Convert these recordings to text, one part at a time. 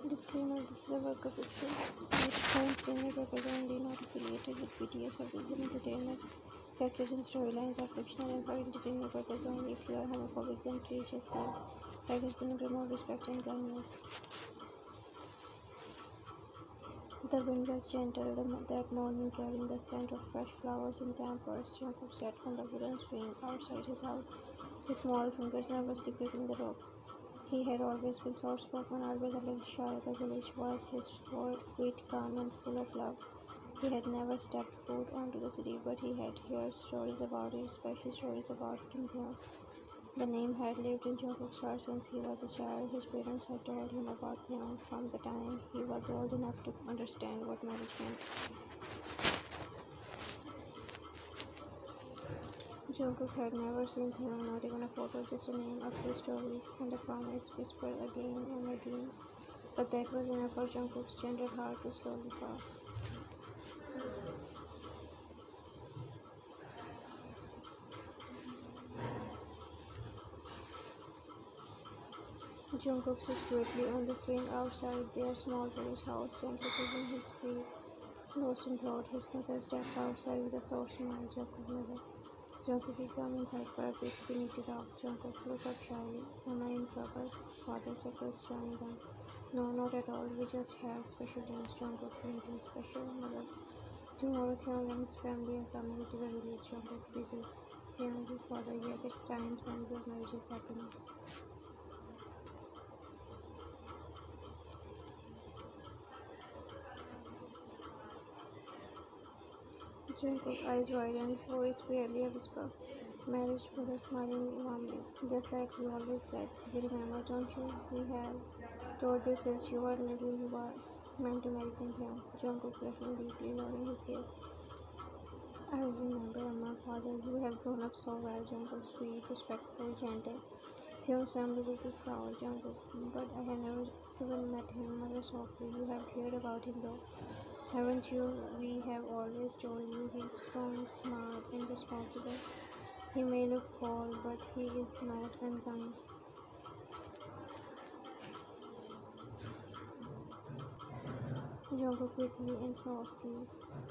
Disclaimer: this is a work of fiction. Its content purpose only, not affiliated with BTS or Google Entertainment. Characters and storylines are fictional and for entertainment purpose only. If you are homophobic, then please just leave. Characters will promote respect and kindness. The wind was gentle that morning, carrying the scent of fresh flowers and damp earth. Jungkook sat on the wooden swing outside his house, his small fingers nervously gripping the rope. He had always been soft-spoken, always a little shy. The village was his world, quiet, calm, and full of love. He had never stepped foot onto the city, but he had heard stories about it, especially stories about Kim Hyung. The name had lived in Jungkook's heart since he was a child. His parents had told him about Taehyung from the time he was old enough to understand what marriage meant. Jungkook had never seen Taehyung, not even a photo, just a name, a few stories, and a promise whispered again and again. But that was enough for Jungkook's tender heart to slowly fall. Jungkook sat quietly on the swing outside their small village house, gently kissing his feet, lost in thought. His mother stepped outside with a soft smile. Jungkook, you come inside for a bit, we need to talk. Jungkook looked up shyly. Am I in trouble? Father chuckles, joining them. No, not at all. We just have special dreams. Jungkook, anything special? Mother. Tomorrow Taehyung and his family are coming to the village. Jungkook visits. Taehyung, father, yes, it's time, and your marriage is happening. Jungkook, eyes wide and voice barely a whisper. Marriage, brother smiling warmly, just like we always said. You remember, don't you? We have told you since you were little you are meant to marry Kim Hyung. Jungkook blushing deeply, lowering his gaze. I remember, Amma, father, you have grown up so well. Jungkook, sweet, respectful, gentle. Taehyung's family will be proud, Jungkook. But I have never even met him. Mother softly, you have heard about him though. Haven't you? We have always told you he's strong, smart, and responsible. He may look cold, but he is not unkind. Jungkook quickly and softly.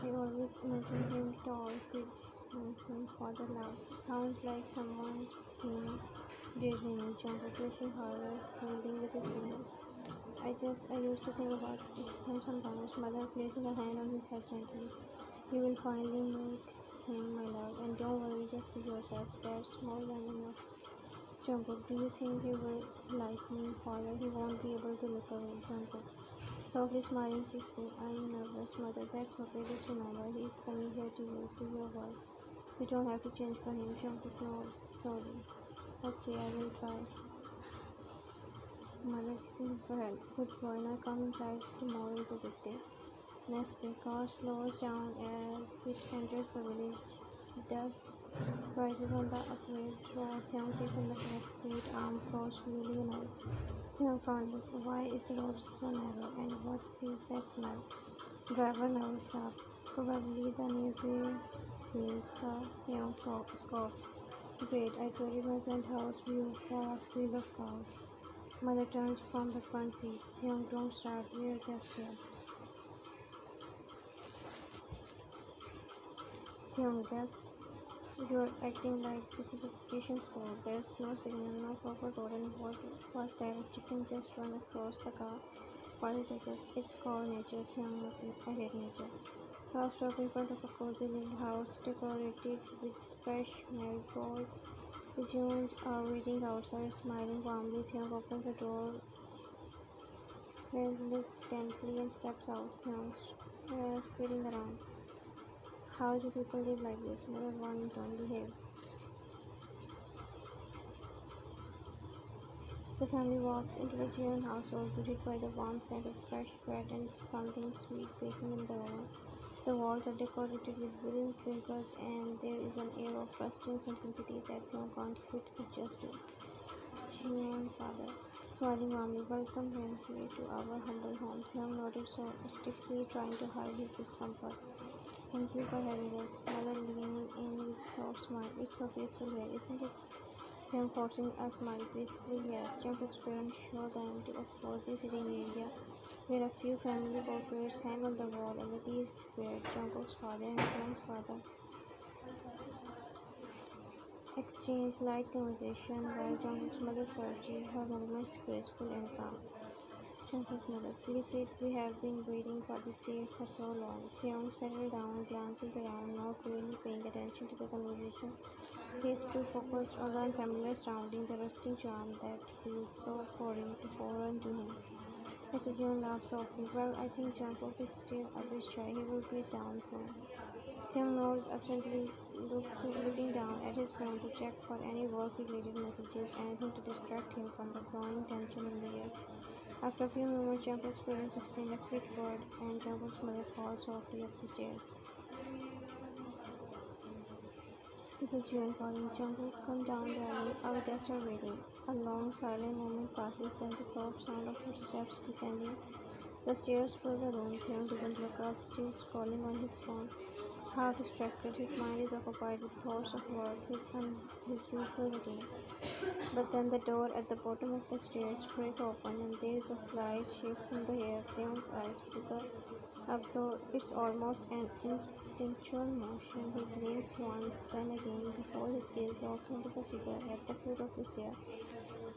I always imagine him tall, fit, handsome, father loves. Sounds like someone's been daydreaming. Jungkook pushing harder, holding with his fingers. I used to think about him sometimes. Mother placing her hand on his head gently. You will finally meet him, my love, and don't worry, just be yourself. That's more than enough. Jungkook, do you think he will like me, father? He won't be able to look away. Jungkook, softly smiling cheekfully. I'm nervous, mother. That's okay. Just remember, he's coming here to you, to your world. You don't have to change for him. Jungkook, no, slowly. Okay, I will try. Mother kissing his forehead. Good boy, now come inside. Tomorrow is a good day. Next day, car slows down as it enters the village. Dust rises on the upward road. Taehyung sits in the back seat, arm crossed, really annoyed. Taehyung frowning. Why is the road so narrow? And what is that smell? Driver nervous laugh. Probably the neighboring field, sir. Taehyung scoffed. Great, I traded my penthouse view for a field of cows. Mother turns from the front seat. Taehyung, don't start. We're guests here. Taehyung, guest. You're acting like this is a vacation spot. There's no signal, no proper road, and what was that? You can just run across the car. Father checkers. It's called nature. Taehyung, I hate nature. Car stop in front of a cozy little house decorated with fresh marigolds. The Jones are waiting outside, smiling warmly. Taehyung opens the door reluctantly and steps out. Taehyung spinning around. How do people live like this? Mother one don't behave. The family walks into the Jeon household, greeted by the warm scent of fresh bread and something sweet baking in the oven. The walls are decorated with wooden trinkets, and there is an air of rustic simplicity that Taehyung can't quite adjust to. Jeon father, smiling warmly, welcome him here to our humble home. Taehyung nodded so stiffly, trying to hide his discomfort. Thank you for having us. Mother leaning in with soft smile. It's so peaceful here, isn't it? Them forcing a smile peacefully. Yes, Jungkook's parents show them to a cozy sitting area where a few family portraits hang on the wall and the tea is prepared. Jungkook's father and Taehyung's father exchange light conversation while Jungkook's mother serves tea, her movements graceful and calm. Jungkook's mother, please sit. We have been waiting for this day for so long. Taehyung settled down, glancing around, not really paying attention to the conversation. He is too focused on the unfamiliar surrounding, the rusting charm that feels so foreign to him. Mr. June laughed softly. Well, I think Jungkook is still a bit shy. He will be down soon. Tim nods absently, looking down at his phone to check for any work-related messages, anything to distract him from the growing tension in the air. After a few moments, Jungkook's parents exchange a quick word, and Jungkook's mother calls softly up the stairs. Mrs. June calling Jungkook, come down, darling. Our guests are waiting. A long, silent moment passes, then the soft sound of footsteps descending the stairs fill the room. Taehyung doesn't look up, still scrolling on his phone. Half distracted, his mind is occupied with thoughts of work, his usual routine. But then the door at the bottom of the stairs breaks open and there is a slight shift in the air. Taehyung's eyes flicker up, though it's almost an instinctual motion. He blinks once, then again, before his gaze locks onto the figure at the foot of the stair.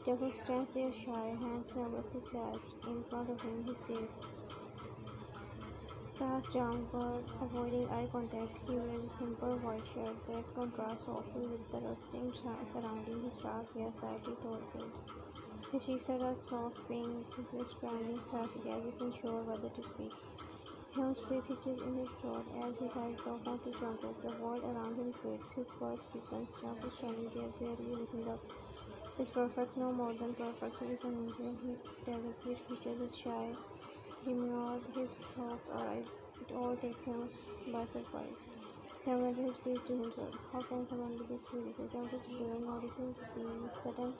Taekook stands there shy, hands nervously clasped in front of him, his gaze cast downward, avoiding eye contact. He wears a simple white shirt that contrasts softly with the rusting surrounding his dark hair slightly tousled. His cheeks are a soft pink, his lips browning slightly as if unsure whether to speak. Taehyung's breath hitches in his throat as his eyes lock onto Jungkook. The world around him fades, his pulse quickens. Jungkook standing there, barely looking up. Is perfect, no more than perfect. He is an angel. His delicate features, his shy demure, his soft eyes. It all takes Taehyung by surprise. Taehyung wonders his speech to himself. How can someone be this beautiful? Jungkook's parent notices the sudden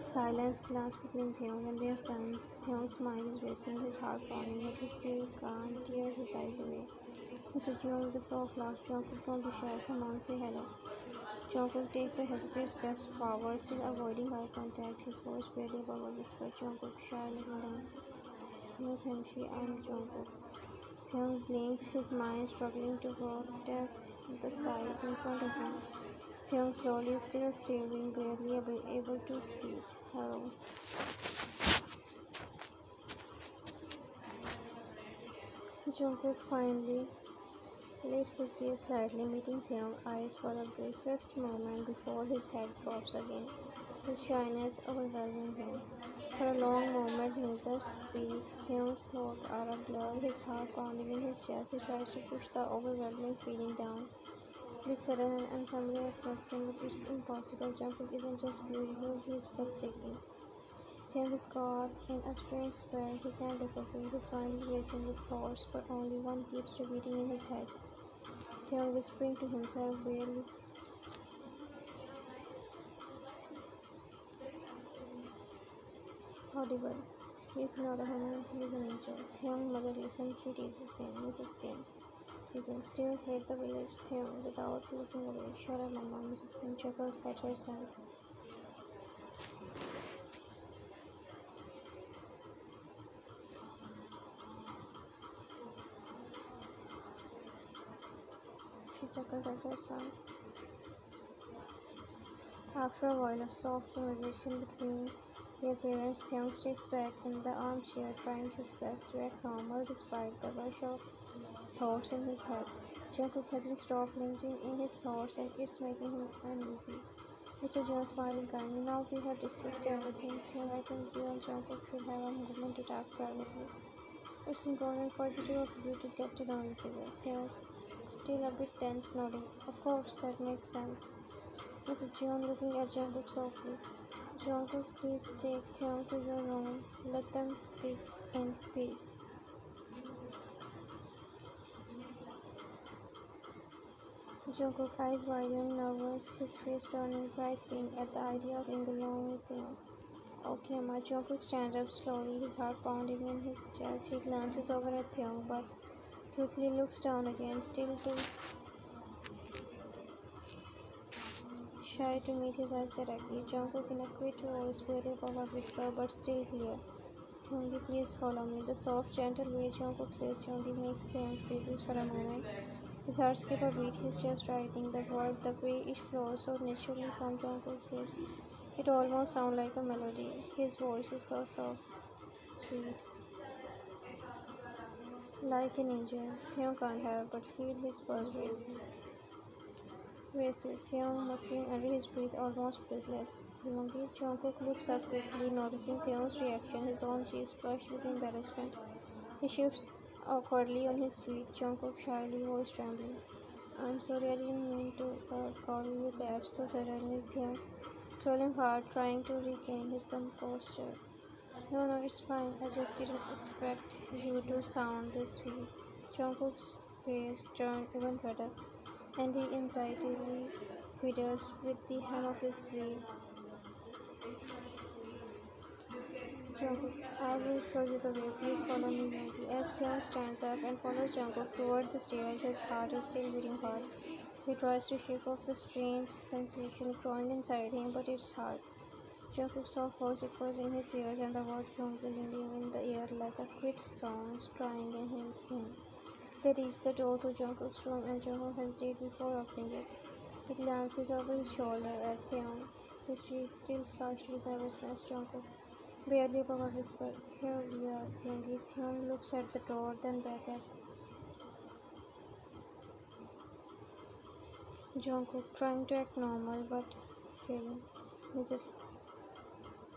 silence glance between Taehyung and their son. Taehyung's mind is racing, his heart pounding, but he still can't tear his eyes away. Mr. Jung with a soft laugh. Jungkook, don't be shy. Come on, say hello. Jungkook takes a hesitant steps forward, still avoiding eye contact. His voice barely above a whisper. Jungkook, shy, looking down. No, thank you. I'm Jungkook. Taehyung blinks, his mind struggling to protest the sight in front of him. Taehyung slowly, still staring, barely able to speak. Hello. Jungkook finally lifts his gaze slightly, meeting Taehyung's eyes for a briefest moment before his head drops again, his shyness overwhelming him. For a long moment neither speaks. Taehyung's thoughts are a blur, his heart pounding in his chest. He tries to push the overwhelming feeling down. This sudden and unfamiliar attraction, but it's impossible. Jungkook isn't just beautiful, he is breathtaking. Taehyung is caught in a strange spell. He can't look away. His mind is racing with thoughts, but only one keeps repeating in his head. Taehyung whispering to himself, barely audible. He is not a human, he is an angel. Taehyung's mother listens, she teases him. Mrs. Kim isn't still hate the village. Taehyung, without looking away. Shut up, Mama. Mrs. Kim chuckles at her son. She chuckles at her son. After a while of soft conversation between their parents, Taehyung sits back in the armchair, trying his best to act normal despite the rush of thoughts in his head. Jungkook hasn't stopped lingering in his thoughts, and it's making him uneasy. Mr. John smiling kindly. Now we have discussed everything. Taehyung, I think you and Jungkook should have a moment to talk privately. It's important for the two of you to get to know each other. Taehyung, still a bit tense, nodding. Of course, that makes sense. Mrs. John looking at Jungkook softly. Jungkook, please take Taehyung to your room. Let them speak in peace. Jungkook, eyes widen, nervous, his face turning bright pink at the idea of being alone with Taehyung. Okay, my Jungkook stands up slowly, his heart pounding in his chest. He glances over at Taehyung, but quickly looks down again, still too shy to meet his eyes directly. Jungkook in a quiet voice, barely above a whisper, but still clear. Hyungi, please follow me. The soft, gentle way Jungkook says Hyungi makes them freezes for a moment. His heart skips a beat, his chest tightening. The word, the way it flows so naturally from Jungkook's lips. It almost sounds like a melody. His voice is so soft, sweet, like an angel's. Theon can't help but feel his pulse races. Theon muttering under his breath, almost breathless. Hyungi, Jungkook looks up quickly, noticing Theon's reaction. His own cheeks flushed with embarrassment. He shifts awkwardly on his feet. Jungkook shyly, voice trembling. I'm sorry, I didn't mean to call you that so suddenly. Theon, swelling hard, trying to regain his composure. No, no, it's fine. I just didn't expect you to sound this way. Jungkook's face turned even redder, and he excitedly fiddles with the hem of his sleeve. Jungkook, I will show you the way. Please follow me, Yogi. As Theon stands up and follows Jungkook towards the stairs, his heart is still beating fast. He tries to shake off the strange sensation growing inside him, but it's hard. Jungkook's soft voice echoes in his ears, and the word Hyungi lingering in the air like a quiet song, drawing him in. They reach the door to Jungkook's room, and Jungkook hesitates before opening it. He glances over his shoulder at Theon, his cheeks still flushed with nervousness. Jungkook, barely above a whisper, here we are, Hyungi. Theon looks at the door, then back at Jungkook, trying to act normal but failing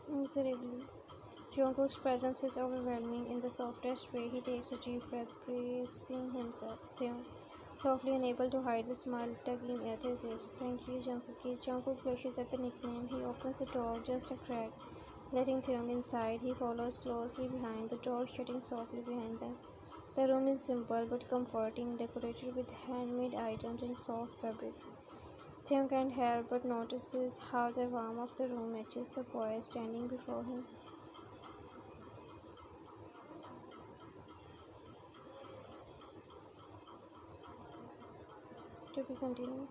miserably. Jungkook's presence is overwhelming. In the softest way, he takes a deep breath, bracing himself. Theon, softly unable to hide the smile tugging at his lips. Thank you, Jungkook. Jungkook blushes at the nickname. He opens the door just a crack, letting Theon inside. He follows closely behind, the door shutting softly behind them. The room is simple but comforting, decorated with handmade items and soft fabrics. Theon can't help but notices how the warmth of the room matches the boy standing before him. To be continued.